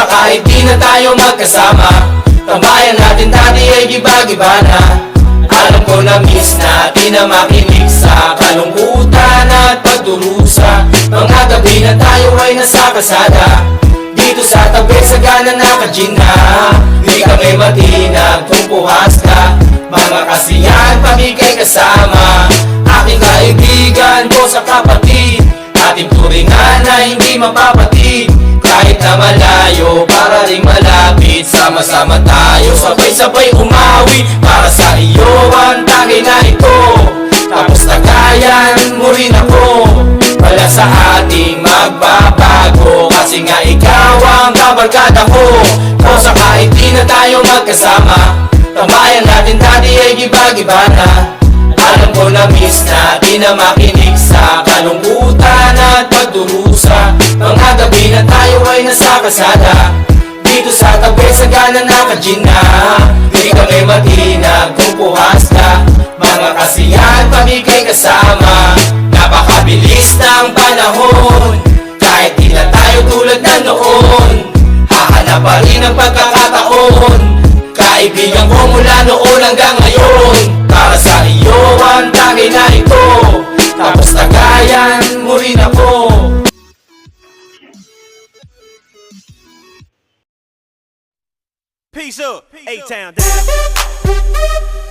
sa kahit di na tayo magkasama. Tambayan natin dati ay giba-giba na. Alam ko na miss natin na makinig sa kalungkutan at pagdurusa. Mga gabi na tayo ay nasa kasada, dito sa tabi sa gana naka-gin na. Di kami matinag kung puhas ka, mga kasiyahan pamigay kasama. Aking kaibigan ko sa kapatid, ating turingan na hindi mapapatid. Kahit na malayo, para ring malapit, sama-sama tayo, sabay-sabay umawi. Para sa iyo ang tagay na ito, tapos tagayan mo rin ako. Wala sa ating magbabago, kasi nga ikaw ang kabarkada ko. O sa kahit di na tayo magkasama, tambayan natin dati ay giba-giba na. Alam ko na miss natin na makinig sa kalungkutan at pagdurusa. Mga gabi na tayo ay nasa kasada, dito sa tabi sa gana naka-gin na. Di kami matinag kung puhas ka, mga kasiyahan pamigay kasama. Napakabilis ng panahon, kahit di na tayo tulad na noon. Hahanap pa rin ang pagkakataon, kaibigan ko mula noon hanggang ngayon. Para sa iyo ang tagay na ito, tapos tagayan mo rin ako. Peace up, A-Town down.